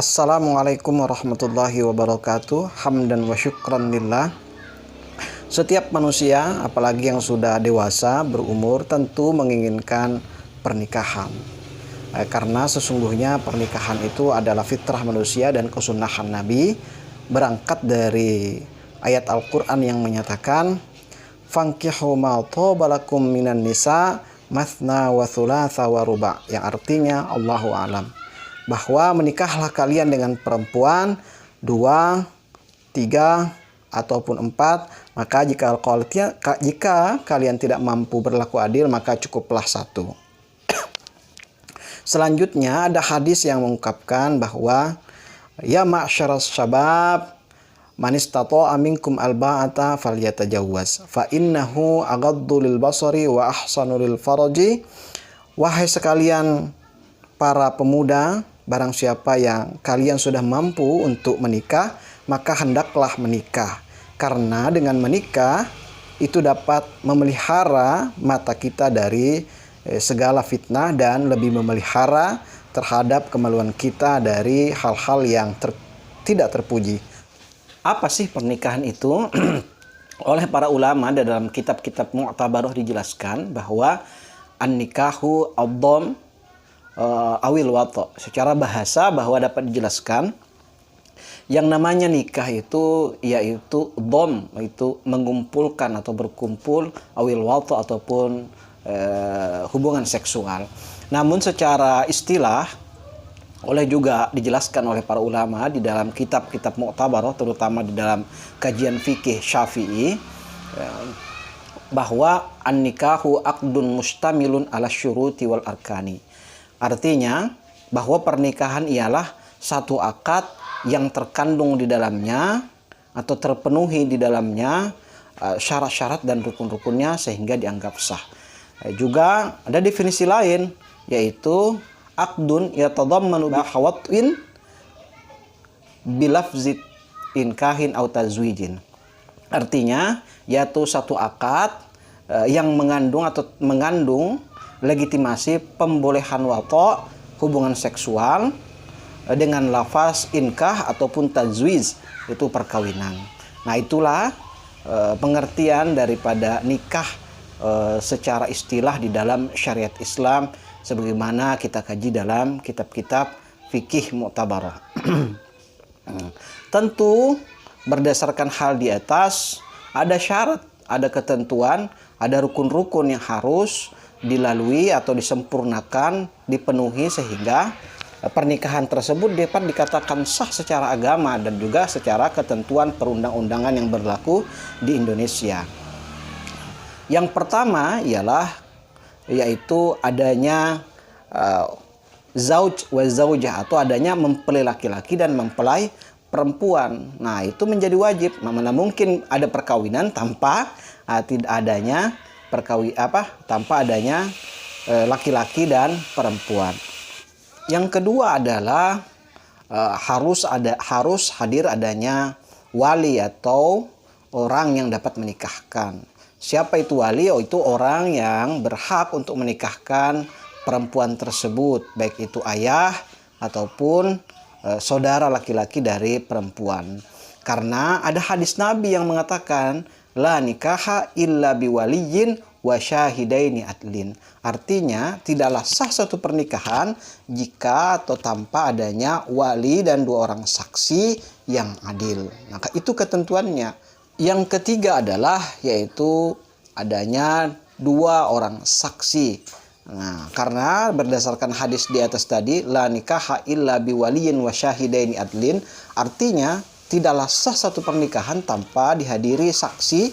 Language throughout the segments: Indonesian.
Assalamualaikum warahmatullahi wabarakatuh. Hamdan wa syukran lillah. Setiap manusia, apalagi yang sudah dewasa, berumur, tentu menginginkan pernikahan. Karena sesungguhnya pernikahan itu adalah fitrah manusia dan kesunahan Nabi, berangkat dari ayat Al-Quran yang menyatakan fankihu ma thaba lakum minan nisa mathna wa thulatha wa ruba', yang artinya Allahu a'lam, bahwa menikahlah kalian dengan perempuan 2, 3, ataupun 4. Maka jika kalian tidak mampu berlaku adil, maka cukuplah 1. Selanjutnya ada hadis yang mengungkapkan bahwa ya ma'syaras syabab man istata'a minkum alba'ata falyatajawwaz fa innahu aghaddu lil basari wa ahsanu lil faraji. Wahai sekalian para pemuda, barang siapa yang kalian sudah mampu untuk menikah, maka hendaklah menikah. Karena dengan menikah itu dapat memelihara mata kita dari segala fitnah dan lebih memelihara terhadap kemaluan kita dari hal-hal yang tidak terpuji. Apa sih pernikahan itu? Oleh para ulama dalam kitab-kitab mu'tabarah dijelaskan bahwa an-nikahu ad-dham awil wato. Secara bahasa bahwa dapat dijelaskan yang namanya nikah itu yaitu dham, itu mengumpulkan atau berkumpul, awil wato ataupun hubungan seksual. Namun secara istilah juga dijelaskan oleh para ulama di dalam kitab-kitab mu'tabarah, terutama di dalam kajian fikih Syafi'i, bahwa an-nikahu aqdun mustamilun ala syuruti wal arkani. Artinya bahwa pernikahan ialah satu akad yang terkandung di dalamnya atau terpenuhi di dalamnya syarat-syarat dan rukun-rukunnya sehingga dianggap sah. Juga ada definisi lain, yaitu aqdun yatadammanu bihawatin bilafzit inkahin atau tazwijin. Artinya yaitu satu akad yang mengandung legitimasi pembolehan wato, hubungan seksual, dengan lafaz inkah ataupun tajwiz, itu perkawinan. Nah, itulah pengertian daripada nikah secara istilah di dalam syariat Islam sebagaimana kita kaji dalam kitab-kitab fikih mu'tabarah. Tentu berdasarkan hal di atas ada syarat, ada ketentuan, ada rukun-rukun yang harus dilalui atau disempurnakan, dipenuhi sehingga pernikahan tersebut dapat dikatakan sah secara agama dan juga secara ketentuan perundang-undangan yang berlaku di Indonesia. Yang pertama yaitu adanya zauj wa zaujah, atau adanya mempelai laki-laki dan mempelai perempuan. Nah, itu menjadi wajib. Mana mungkin ada perkawinan tanpa tanpa adanya laki-laki dan perempuan. Yang kedua adalah harus hadir adanya wali atau orang yang dapat menikahkan. Siapa itu wali? Itu orang yang berhak untuk menikahkan perempuan tersebut, baik itu ayah ataupun saudara laki-laki dari perempuan. Karena ada hadis Nabi yang mengatakan la nikaha illa biwaliyin wa syahidaini adlin. Artinya tidaklah sah satu pernikahan jika atau tanpa adanya wali dan 2 orang saksi yang adil. Maka itu ketentuannya. Yang ketiga adalah yaitu adanya 2 orang saksi. Nah, karena berdasarkan hadis di atas tadi la nikaha illa biwaliyin wa syahidaini adlin, artinya tidaklah sah satu pernikahan tanpa dihadiri saksi,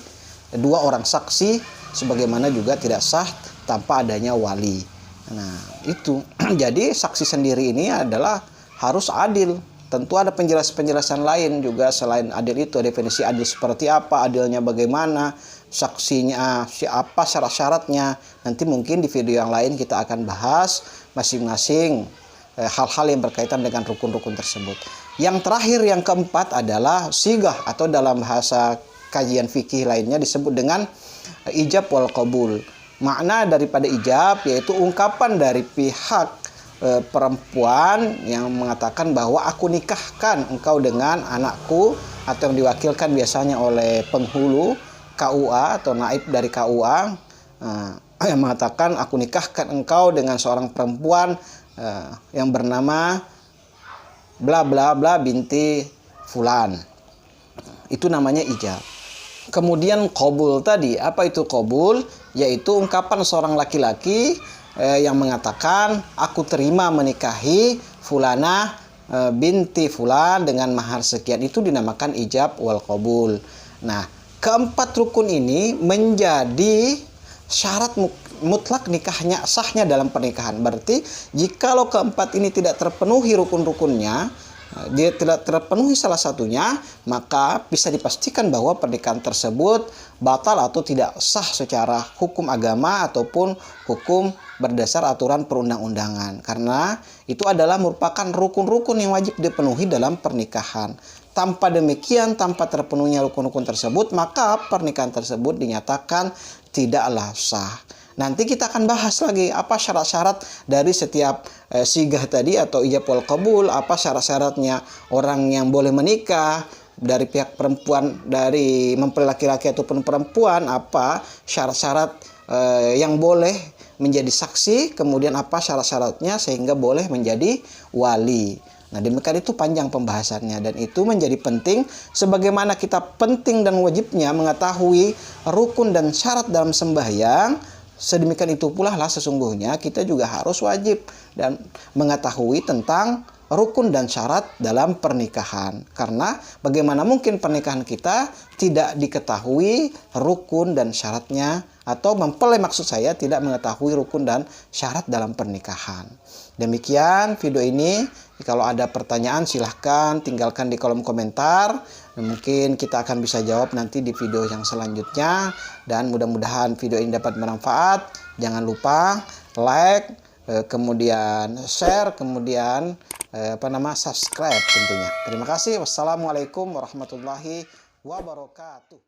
2 orang saksi, sebagaimana juga tidak sah tanpa adanya wali. Nah, itu. Jadi saksi sendiri ini adalah harus adil. Tentu ada penjelasan lain juga selain adil itu. Definisi adil seperti apa, adilnya bagaimana, saksinya siapa, syarat-syaratnya. Nanti mungkin di video yang lain kita akan bahas masing-masing hal-hal yang berkaitan dengan rukun-rukun tersebut. Yang terakhir, yang keempat adalah sigah, atau dalam bahasa kajian fikih lainnya disebut dengan ijab wal qabul. Makna daripada ijab yaitu ungkapan dari pihak perempuan yang mengatakan bahwa aku nikahkan engkau dengan anakku, atau yang diwakilkan biasanya oleh penghulu KUA atau naib dari KUA, yang mengatakan aku nikahkan engkau dengan seorang perempuan yang bernama bla bla bla binti fulan. Itu namanya ijab. Kemudian qabul tadi, apa itu qabul? Yaitu ungkapan seorang laki-laki yang mengatakan aku terima menikahi fulana binti fulan dengan mahar sekian. Itu dinamakan ijab wal qabul. Nah, keempat rukun ini menjadi syarat mutlak nikahnya, sahnya dalam pernikahan. Berarti jikalau keempat ini tidak terpenuhi rukun-rukunnya, dia tidak terpenuhi salah satunya, maka bisa dipastikan bahwa pernikahan tersebut batal atau tidak sah secara hukum agama ataupun hukum berdasar aturan perundang-undangan. Karena itu adalah merupakan rukun-rukun yang wajib dipenuhi dalam pernikahan. Tanpa demikian, tanpa terpenuhnya rukun-rukun tersebut, maka pernikahan tersebut dinyatakan tidaklah sah. Nanti kita akan bahas lagi apa syarat-syarat dari setiap sigah tadi atau ijab wal qabul, apa syarat-syaratnya orang yang boleh menikah dari pihak perempuan, dari mempelai laki-laki ataupun perempuan, apa syarat-syarat yang boleh menjadi saksi, kemudian apa syarat-syaratnya sehingga boleh menjadi wali. Nah, demikian itu panjang pembahasannya, dan itu menjadi penting sebagaimana kita penting dan wajibnya mengetahui rukun dan syarat dalam sembahyang. Sedemikian itu pula lah sesungguhnya kita juga harus wajib dan mengetahui tentang rukun dan syarat dalam pernikahan. Karena bagaimana mungkin pernikahan kita tidak diketahui rukun dan syaratnya, atau mempelai maksud saya tidak mengetahui rukun dan syarat dalam pernikahan. Demikian video ini. Kalau ada pertanyaan silahkan tinggalkan di kolom komentar. Mungkin kita akan bisa jawab nanti di video yang selanjutnya. Dan mudah-mudahan video ini dapat bermanfaat. Jangan lupa like, kemudian share, kemudian subscribe tentunya. Terima kasih. Wassalamualaikum warahmatullahi wabarakatuh.